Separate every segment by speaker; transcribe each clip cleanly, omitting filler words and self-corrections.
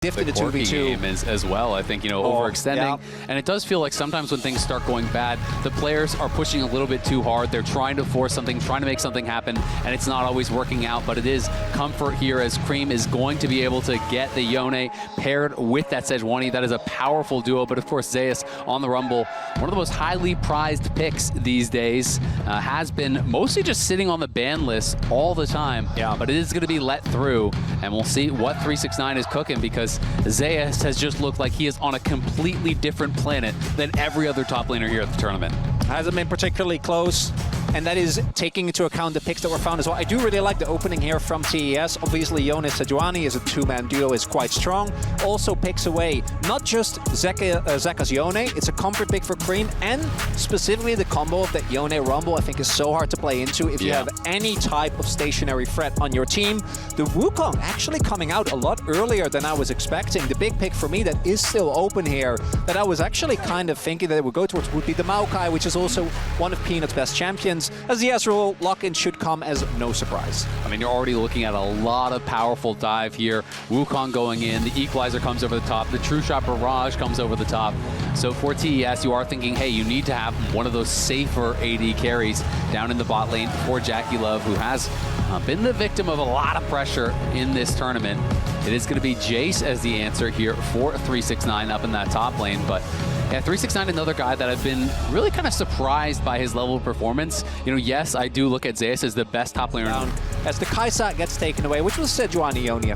Speaker 1: the quirky game as well. I think, you know, overextending. And it does feel like sometimes when things start going bad, the players are pushing a little bit too hard. They're trying to force something, trying to make something happen, and it's not always working out. But it is comfort here as Cream is going to be able to get the Yone paired with that Sejuani. That is a powerful duo. But of course, Zeus on the Rumble, one of the most highly prized picks these days, has been mostly just sitting on the ban list all the time. Yeah. But it is going to be let through, and we'll see what 369 is cooking, because Zeus has just looked like he is on a completely different planet than every other top laner here at the tournament.
Speaker 2: Hasn't been particularly close, and that is taking into account the picks that were found as well. I do really like the opening here from TES. Obviously, Yone Sejuani is a two-man duo, is quite strong. Also picks away not just Zeka's Yone, it's a comfort pick for Cream, and specifically the combo of that Yone Rumble I think is so hard to play into if you have any type of stationary threat on your team. The Wukong actually coming out a lot earlier than I was expecting. The big pick for me that is still open here, that I was actually kind of thinking that it would go towards, would be the Maokai, which is also one of Peanut's best champions, as the Ezreal lock-in should come as no surprise.
Speaker 1: I mean, you're already looking at a lot of powerful dive here. Wukong going in, the Equalizer comes over the top, the True Shot Barrage comes over the top. So for TES, you are thinking, hey, you need to have one of those safer AD carries down in the bot lane for Jackie Love, who has been the victim of a lot of pressure in this tournament. It is going to be Jace as the answer here for 369 up in that top lane, but yeah, 369, another guy that I've been really kind of surprised by his level of performance. You know, yes, I do look at Zeus as the best top laner.
Speaker 2: As the Kaisa gets taken away, which was Sejuani Yone,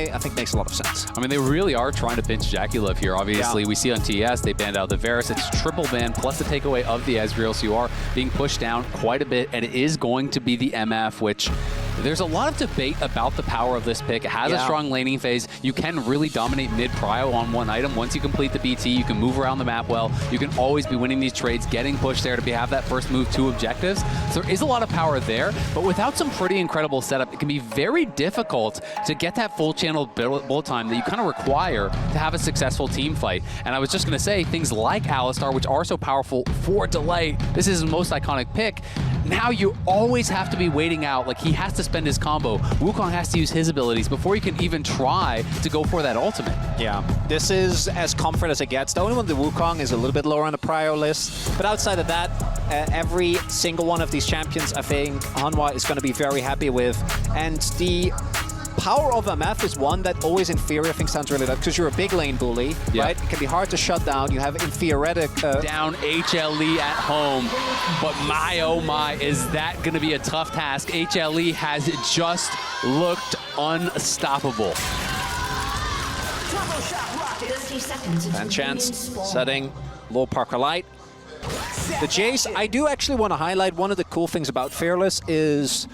Speaker 2: I think makes a lot of sense.
Speaker 1: I mean, they really are trying to pinch Jackie Love here. Obviously, we see on TS, they banned out the Varus. It's triple ban plus the takeaway of the Ezreal, so you are being pushed down quite a bit, and it is going to be the MF, which there's a lot of debate about the power of this pick. It has a strong laning phase. You can really dominate mid-prio on one item. Once you complete the BT, you can move around the map well. You can always be winning these trades, getting pushed there to have that first move to objectives. So there is a lot of power there, but without some pretty incredible setup, it can be very difficult to get that full channel build time that you kind of require to have a successful team fight. And I was just going to say, things like Alistar, which are so powerful for Delight, this is his most iconic pick. Now you always have to be waiting out. Like, he has to spend his combo. Wukong has to use his abilities before he can even try to go for that ultimate.
Speaker 2: Yeah, this is as comfort as it gets. The only one, the Wukong, is a little bit lower on the prio list. But outside of that, every single one of these champions, I think HANWHA is going to be very happy with. And the power of MF is one that always in theory I think sounds really good, because you're a big lane bully, right? It can be hard to shut down. You have in theoretic
Speaker 1: down HLE at home, but my oh my, is that going to be a tough task. HLE has just looked unstoppable.
Speaker 2: And chance setting low Parker Light. The Jace, I do actually want to highlight one of the cool things about Fearless is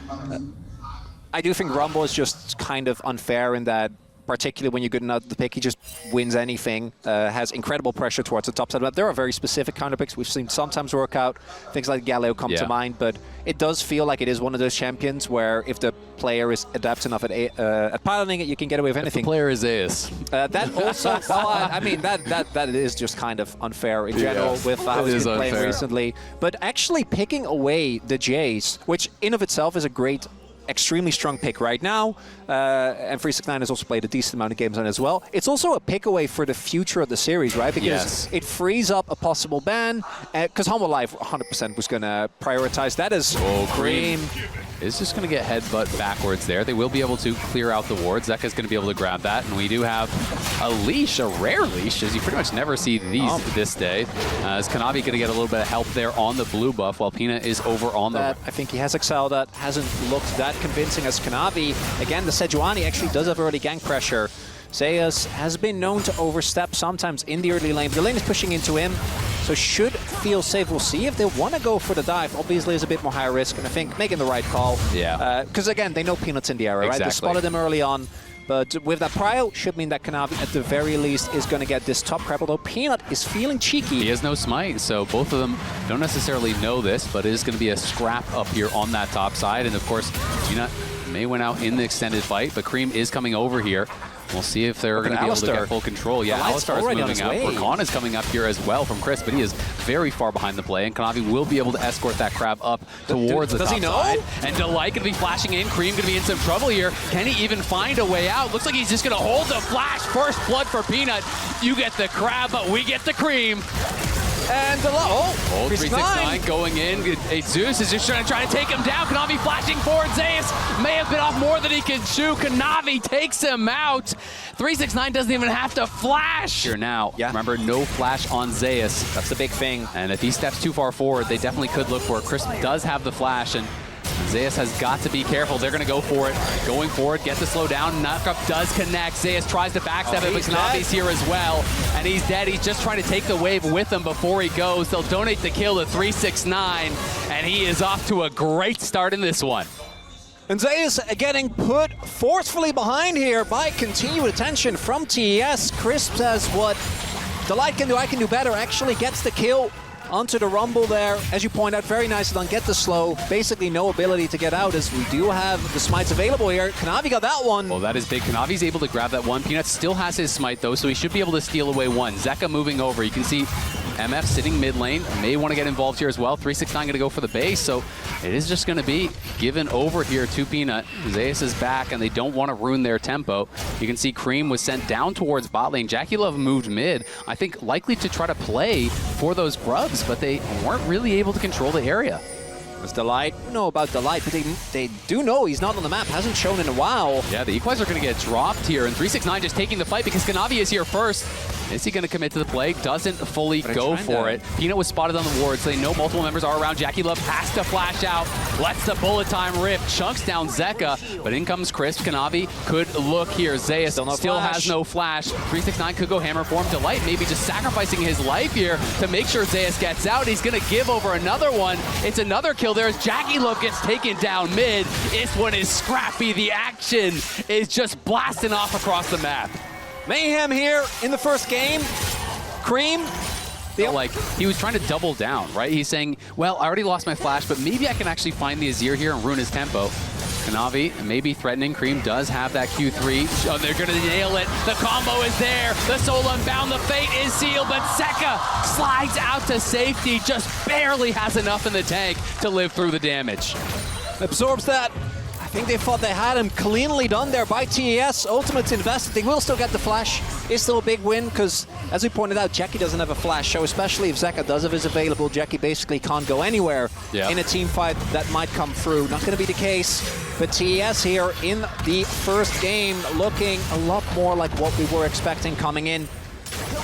Speaker 2: I do think Rumble is just kind of unfair in that, particularly when you're good enough at the pick, he just wins anything, has incredible pressure towards the top side. But there are very specific counter picks we've seen sometimes work out. Things like Galio come to mind, but it does feel like it is one of those champions where if the player is adept enough at piloting it, you can get away with anything.
Speaker 1: If the player is Zeus.
Speaker 2: That also, well, I mean, that is just kind of unfair in general with how he's been playing recently. But actually picking away the Jace, which in of itself is a great, extremely strong pick right now, and 369 has also played a decent amount of games on it as well. It's also a pick away for the future of the series, right? Because it frees up a possible ban, because HANWHA Live 100% was going to prioritize that as Cream.
Speaker 1: Is just going to get headbutt backwards there. They will be able to clear out the ward. Zeka's going to be able to grab that, and we do have a leash, a rare leash, as you pretty much never see these this day. Is Kanavi going to get a little bit of help there on the blue buff, while Peanut is over on the...
Speaker 2: I think he has Excel that hasn't looked that convincing as Kanavi. Again, the Sejuani actually does have early gank pressure. Zeus has been known to overstep sometimes in the early lane. The lane is pushing into him, so should feel safe. We'll see if they want to go for the dive. Obviously, it's a bit more high risk, and I think making the right call.
Speaker 1: Yeah.
Speaker 2: Because again, they know Peanut's in the area, right? They spotted him early on. But with that prio, should mean that Kanavi, at the very least, is going to get this top prep, although Peanut is feeling cheeky.
Speaker 1: He has no smite, so both of them don't necessarily know this, but it is going to be a scrap up here on that top side. And of course, Peanut may win out in the extended fight, but Cream is coming over here. We'll see if they're going to be able to get full control. Yeah, Alistar is moving up. Rakan is coming up here as well from Chris, but he is very far behind the play, and Kanavi will be able to escort that crab up towards the top side. And Delight going to be flashing in. Cream going to be in some trouble here. Can he even find a way out? Looks like he's just going to hold the flash. First blood for Peanut. You get the crab, but we get the cream.
Speaker 2: And oh,
Speaker 1: 369 going in. Zeus is just trying to take him down. Kanavi flashing forward. Zeus may have bit off more than he can chew. Kanavi takes him out. 369 doesn't even have to flash. Here now, remember, no flash on Zeus.
Speaker 2: That's the big thing.
Speaker 1: And if he steps too far forward, they definitely could look for it. Chris does have the flash, and Zeus has got to be careful. They're going to go for it. Going forward, get the slow down. Knockup does connect. Zeus tries to backstab it, but Kanavi's here as well. And he's dead. He's just trying to take the wave with him before he goes. They'll donate the kill to 369, and he is off to a great start in this one.
Speaker 2: And Zeus getting put forcefully behind here by continued attention from TES. Crisp says what Delight can do, I can do better. Actually gets the kill onto the rumble there. As you point out, very nicely done. Get the slow. Basically no ability to get out, as we do have the smites available here. Kanavi got that one.
Speaker 1: Well, that is big. Kanavi's able to grab that one. Peanut still has his smite, though, so he should be able to steal away one. Zeka moving over. You can see MF sitting mid lane. May want to get involved here as well. 369 going to go for the base, so it is just going to be given over here to Peanut. Zeus is back, and they don't want to ruin their tempo. You can see Cream was sent down towards bot lane. Jackie Love moved mid, I think likely to try to play for those grubs, but they weren't really able to control the area.
Speaker 2: It's Delight. I don't know about Delight, but they do know he's not on the map. Hasn't shown in a while.
Speaker 1: Yeah, the equalizer are going to get dropped here, and 369 just taking the fight because Kanavi is here first. Is he going to commit to the play? Doesn't fully go for it. Peanut was spotted on the ward, so they know multiple members are around. Jackie Love has to flash out. Lets the bullet time rip. Chunks down Zeka, but in comes Crisp. Kanavi could look here. Zeus still has no flash. 369 could go hammer for him. Delight maybe just sacrificing his life here to make sure Zeus gets out. He's going to give over another one. It's another kill there as Jackie Love gets taken down mid. This one is scrappy. The action is just blasting off across the map.
Speaker 2: Mayhem here in the first game. Cream.
Speaker 1: Like, he was trying to double down, right? He's saying, well, I already lost my flash, but maybe I can actually find the Azir here and ruin his tempo. Kanavi maybe threatening. Cream does have that Q3. Oh, they're going to nail it. The combo is there. The soul unbound. The fate is sealed, but Zeka slides out to safety. Just barely has enough in the tank to live through the damage.
Speaker 2: Absorbs that. I think they thought they had him cleanly done there by TES. Ultimate's invested. They will still get the flash. It's still a big win because, as we pointed out, Jackie doesn't have a flash. So especially if Zeka does have his available, Jackie basically can't go anywhere in a team fight that might come through. Not going to be the case. But TES here in the first game looking a lot more like what we were expecting coming in.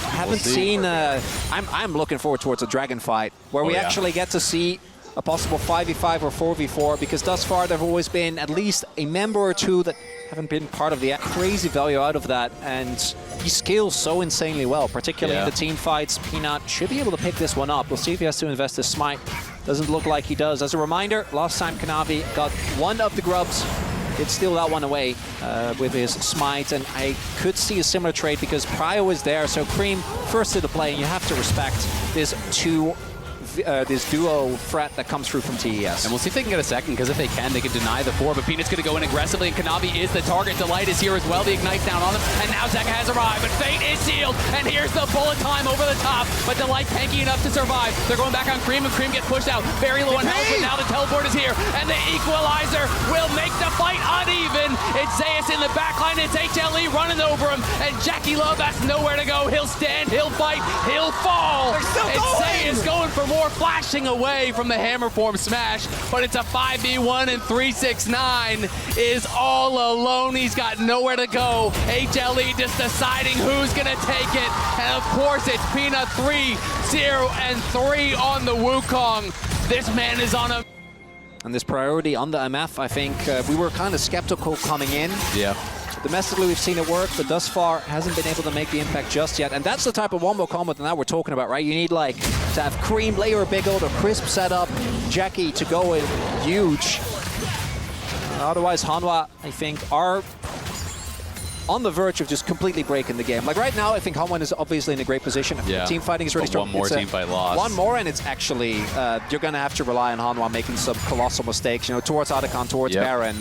Speaker 2: Haven't seen... I'm looking forward towards a dragon fight where we actually get to see a possible 5v5 or 4v4, because thus far there have always been at least a member or two that haven't been part of the crazy value out of that, and he scales so insanely well, particularly in the team fights. Peanut should be able to pick this one up. We'll see if he has to invest his smite. Doesn't look like he does. As a reminder, last time Kanavi got one of the grubs, did steal that one away with his smite, and I could see a similar trade because Prio is there, so Cream first to the play, and you have to respect this this duo threat that comes through from TES.
Speaker 1: And we'll see if they can get a second, because if they can deny the 4, but Peanut's going to go in aggressively, and Kanavi is the target. Delight is here as well. The Ignite's down on him, and now Zeka has arrived, but Fate is sealed, and here's the bullet time over the top, but Delight tanky enough to survive. They're going back on Cream, and Cream gets pushed out. Very low on health, but now the teleport is here, and the equalizer will make the fight uneven. It's Zeus in the backline, it's HLE running over him, and Jackie Love has nowhere to go. He'll stand, he'll fight, he'll fall. And Zeus going for more, flashing away from the hammer form smash, but it's a 5v1, and 369 is all alone. He's got nowhere to go. HLE just deciding who's gonna take it, and of course it's Peanut 3-0 and 3 on the Wukong. This man is on a...
Speaker 2: And this priority on the MF, I think we were kind of skeptical coming in.
Speaker 1: Yeah.
Speaker 2: Domestically, we've seen it work, but thus far hasn't been able to make the impact just yet. And that's the type of wombo combo that we're talking about, right? You need like to have Cream, layer a big ult, or Crisp set up, Jackie to go in huge. Otherwise, HANWHA, I think, are on the verge of just completely breaking the game. Like right now, I think HANWHA is obviously in a great position. Team fighting is really strong.
Speaker 1: One more team fight loss.
Speaker 2: One more, and it's actually, you're going to have to rely on HANWHA making some colossal mistakes, you know, towards Otacon, towards Baron.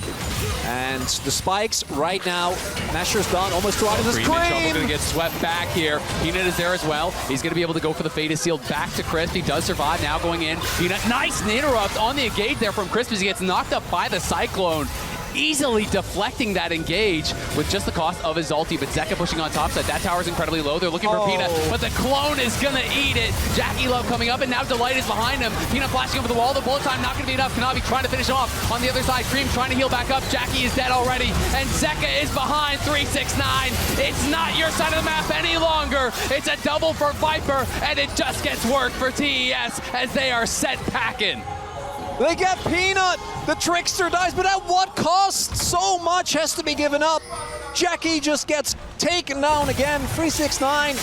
Speaker 2: And the spikes right now, Nasher's done, almost 2 items.
Speaker 1: Cream going to get swept back here. Peanut is there as well. He's going to be able to go for the Fate is Sealed back to Crisp. He does survive now going in. Peanut, nice interrupt on the engage there from Crisp as he gets knocked up by the Cyclone. Easily deflecting that engage with just the cost of his ulti, but Zeka pushing on top side. That tower's incredibly low. They're looking for Peanut, but the clone is gonna eat it. Jackie Love coming up, and now Delight is behind him. Peanut flashing over the wall. The bullet time not gonna be enough. Kanavi trying to finish off on the other side. Cream trying to heal back up. Jackie is dead already, and Zeka is behind 369. It's not your side of the map any longer. It's a double for Viper, and it just gets work for TES as they are set packing.
Speaker 2: They get Peanut! The Trickster dies, but at what cost? So much has to be given up. Jackie just gets taken down again. 369,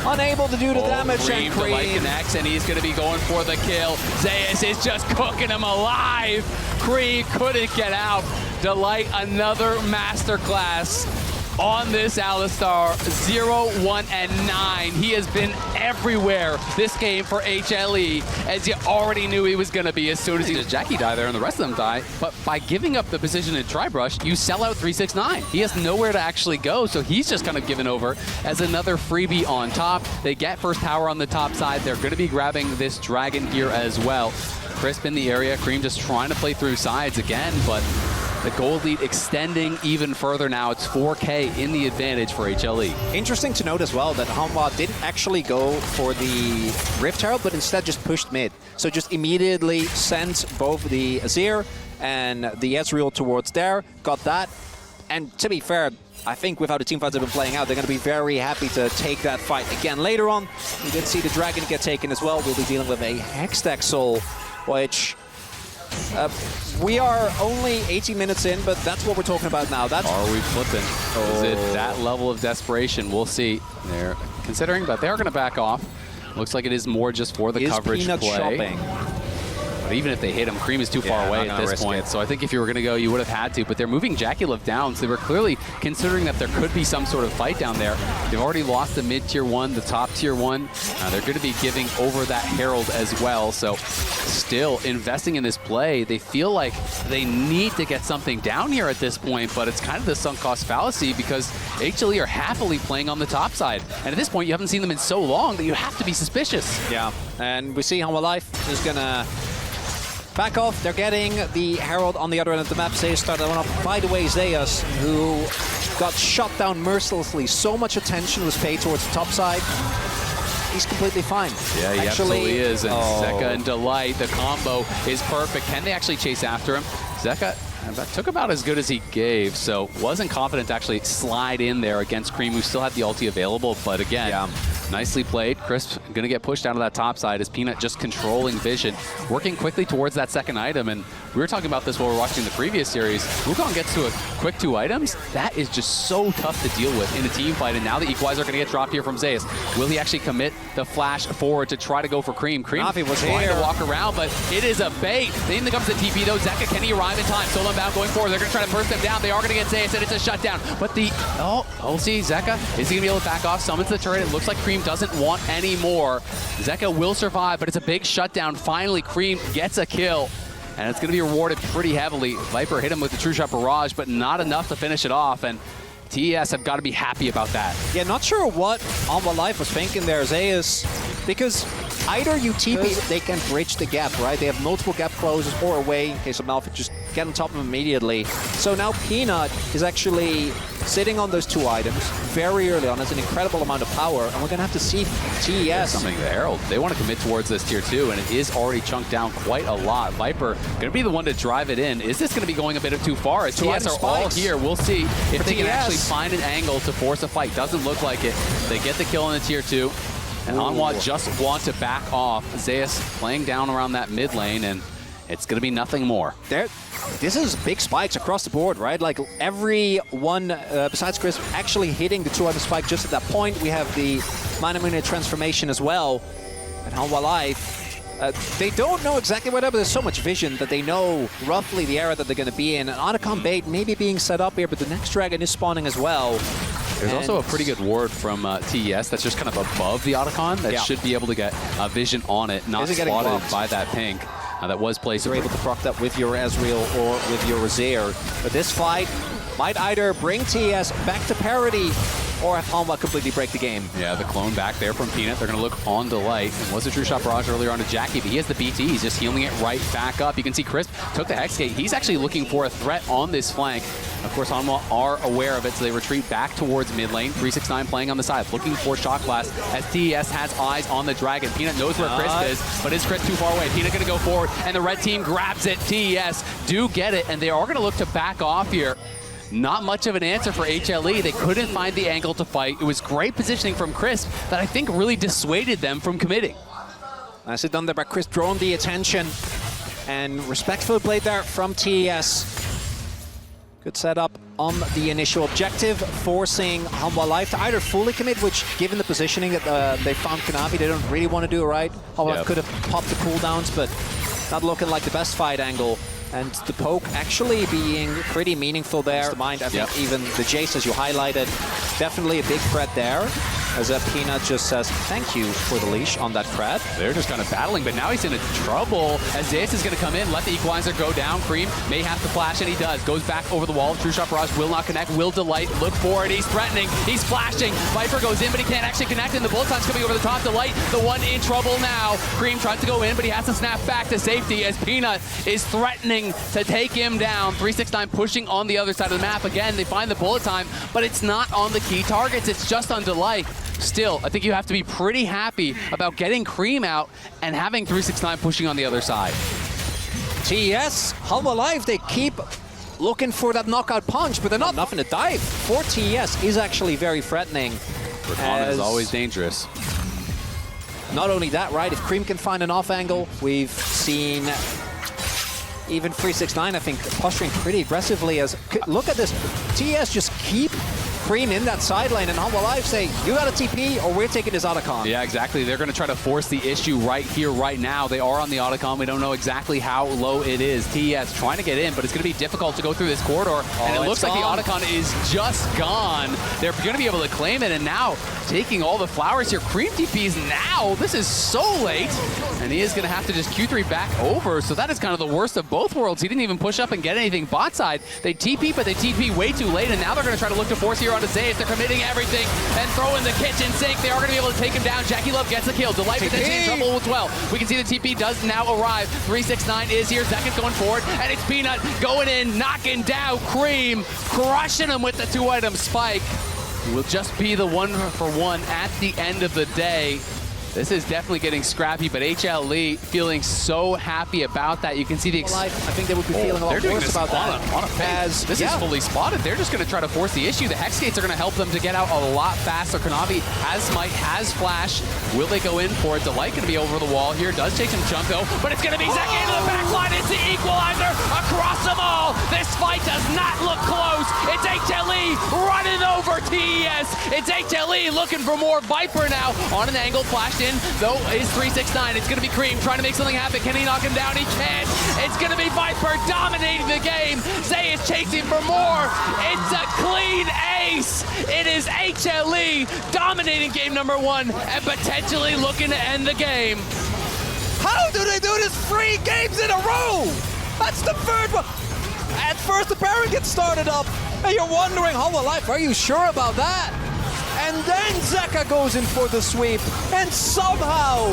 Speaker 2: unable to do the damage.
Speaker 1: Cream,
Speaker 2: and Cream
Speaker 1: Delight connects, and he's going to be going for the kill. Zeus is just cooking him alive. Cream couldn't get out. Delight, another masterclass on this Alistar. 0, 1, and 9. He has been everywhere this game for HLE, as you already knew he was going to be as soon as he does. Jackie die there and the rest of them die, but by giving up the position in Tribrush, you sell out 369. He has nowhere to actually go, so he's just kind of given over as another freebie on top. They get first power on the top side. They're going to be grabbing this dragon here as well. Crisp in the area. Cream just trying to play through sides again, but the gold lead extending even further now. It's 4K in the advantage for HLE.
Speaker 2: Interesting to note as well that HANWHA didn't actually go for the Rift Herald, but instead just pushed mid. So just immediately sent both the Azir and the Ezreal towards there, got that. And to be fair, I think with how the team fights have been playing out, they're going to be very happy to take that fight again later on. We did see the Dragon get taken as well. We'll be dealing with a Hextech Soul, which... we are only 80 minutes in, but that's what we're talking about now.
Speaker 1: Are we flipping? Is it that level of desperation? We'll see. They're considering, but they're going to back off. Looks like it is more just for the coverage play.
Speaker 2: Shopping?
Speaker 1: But even if they hit him, Cream is too far away at this point. So I think if you were going to go, you would have had to. But they're moving Jackie Love down, so they were clearly considering that there could be some sort of fight down there. They've already lost the mid-tier 1, the top-tier 1. They're going to be giving over that Herald as well. So still investing in this play. They feel like they need to get something down here at this point, but it's kind of the sunk cost fallacy because HLE are happily playing on the top side. And at this point, you haven't seen them in so long that you have to be suspicious.
Speaker 2: Yeah, and we see HANWHA Life is going to back off. They're getting the Herald on the other end of the map. Zeus started one off. By the way, Zeus, who got shot down mercilessly. So much attention was paid towards the top side. He's completely fine.
Speaker 1: Yeah, he absolutely is. And Zeka and Delight, the combo is perfect. Can they actually chase after him? Zeka that took about as good as he gave, so wasn't confident to actually slide in there against Cream, who still had the ulti available. But again, nicely played. Crisp going to get pushed down to that top side as Peanut just controlling vision, working quickly towards that second item. And we were talking about this while we were watching the previous series. Wukong gets to a quick 2 items. That is just so tough to deal with in a team fight. And now the Equalizer going to get dropped here from Zeus. Will he actually commit the flash forward to try to go for Cream? Cream was trying to walk around, but it is a bait. Then comes the TP though. Zeka, can he arrive in time? Solo bound going forward. They're going to try to burst them down. They are going to get Zeus, and it's a shutdown. But the, we'll see. Zeka, is he going to be able to back off? Summons the turret. It looks like Cream doesn't want any more. Zeka will survive, but it's a big shutdown. Finally, Cream gets a kill, and it's going to be rewarded pretty heavily. Viper hit him with the True Shot Barrage, but not enough to finish it off, and TES have got to be happy about that. Yeah, not sure what HANWHA Life was thinking there, Zeus, because either you TP, they can bridge the gap, right? They have multiple gap closes or away in case of Malphite, just get on top of him immediately. So now Peanut is actually sitting on those 2 items very early on. It's an incredible amount of power, and we're going to have to see TES. Something the Herald. They want to commit towards this tier 2, and it is already chunked down quite a lot. Viper going to be the one to drive it in. Is this going to be going a bit too far? As TES are all here. We'll see if they can actually find an angle to force a fight. Doesn't look like it. They get the kill in the tier 2. And HANWHA just want to back off. Zeus playing down around that mid lane, and it's going to be nothing more. This is big spikes across the board, right? Like every one, besides Chris, actually hitting the 2-item spike just at that point. We have the minor transformation as well. And HANWHA Life
Speaker 2: They don't know exactly where they're, but there's so much vision that they know roughly the area that they're going to be in. An Otacon bait maybe being set up here, but the next dragon is spawning as well.
Speaker 1: There's also a pretty good ward from TES that's just kind of above the Otacon that should be able to get vision on it, not spotted by that pink. That was placed.
Speaker 2: You're able to proc that with your Ezreal or with your Razir. But this fight might either bring TES back to parity or have HANWHA completely break the game.
Speaker 1: Yeah, the clone back there from Peanut. They're going to look on Delight. It was a true shot barrage earlier on to Jackie, but he has the BT. He's just healing it right back up. You can see Crisp took the Hex Gate. He's actually looking for a threat on this flank. Of course, HANWHA are aware of it, so they retreat back towards mid lane. 369 playing on the side, looking for Shock Blast as TES has eyes on the Dragon. Peanut knows where Crisp is, but is Crisp too far away? Peanut going to go forward, and the red team grabs it. TES do get it, and they are going to look to back off here. Not much of an answer for HLE. They couldn't find the angle to fight. It was great positioning from Crisp that I think really dissuaded them from committing.
Speaker 2: Nicely done there by Crisp, drawing the attention. And respectful played there from TES. Good setup on the initial objective, forcing HANWHA Life to either fully commit, which given the positioning that they found Kanavi, they don't really want to do it right. HANWHA could have popped the cooldowns, but not looking like the best fight angle. And the poke actually being pretty meaningful there. I think even the Jace, as you highlighted, definitely a big threat there. As Peanut just says, thank you for the leash on that Fred.
Speaker 1: They're just kind of battling, but now he's in trouble as Zeus is going to come in, let the Equalizer go down. Cream may have to flash, and he does. Goes back over the wall. True Shot Barrage will not connect. Will Delight look for it. He's threatening. He's flashing. Viper goes in, but he can't actually connect, and the bullet time's coming over the top. Delight, the one in trouble now. Cream tries to go in, but he has to snap back to safety as Peanut is threatening to take him down. 369 pushing on the other side of the map. Again, they find the bullet time, but it's not on the key targets. It's just on Delight. Still, I think you have to be pretty happy about getting Cream out and having 369 pushing on the other side.
Speaker 2: TES, HANWHA Life, they keep looking for that knockout punch, but they're not enough in the dive. For TES is actually very threatening.
Speaker 1: Rakan is always dangerous.
Speaker 2: Not only that, right, if Cream can find an off angle, we've seen even 369, I think, posturing pretty aggressively as, look at this, TES just keep Cream in that side lane, and HANWHA Life say, you got a TP or we're taking this Otacon.
Speaker 1: Yeah, exactly. They're going to try to force the issue right here, right now. They are on the Otacon. We don't know exactly how low it is. TES trying to get in, but it's going to be difficult to go through this corridor, and it looks like the Otacon is just gone. They're going to be able to claim it, and now taking all the flowers here. Cream TPs now. This is so late, and he is going to have to just Q3 back over, so that is kind of the worst of both worlds. He didn't even push up and get anything bot side. They TP, but they TP way too late, and now they're going to try to look to force here onto Zeus. They're committing everything and throwing the kitchen sink. They are going to be able to take him down. Jackie Love gets the kill. Delight potentially in trouble as well. We can see the TP does now arrive. 369 is here. Zekat's going forward, and it's Peanut going in, knocking down Cream, crushing him with the 2-item spike. Will just be the 1-for-1 at the end of the day. This is definitely getting scrappy, but HLE feeling so happy about that. You can see the...
Speaker 2: I think they would be feeling a lot worse about that.
Speaker 1: This is fully spotted. They're just going to try to force the issue. The Hex Gates are going to help them to get out a lot faster. Kanavi has Smite, has Flash. Will they go in for it? Delight going to be over the wall here. Does take some chunk, though, but it's going to be Zeka into the back line. It's the Equalizer across them all. This fight does not look close. It's HLE running over TES. It's HLE looking for more. Viper now on an angle. Flashed in, though, is 369. It's going to be Cream trying to make something happen. Can he knock him down? He can't. It's going to be Viper dominating the game. Zay is chasing for more. It's a clean ace. It is HLE dominating game number 1 and potentially looking to end the game.
Speaker 2: How do they do this 3 games in a row? That's the 3rd one. At first, the Baron gets started up, and you're wondering, HANWHA Life, are you sure about that? And then Zeka goes in for the sweep, and somehow,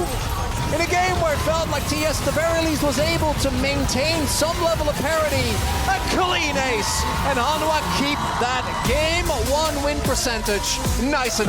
Speaker 2: in a game where it felt like TES at the very least was able to maintain some level of parity, a clean ace, and HANWHA keep that game 1 win percentage nice and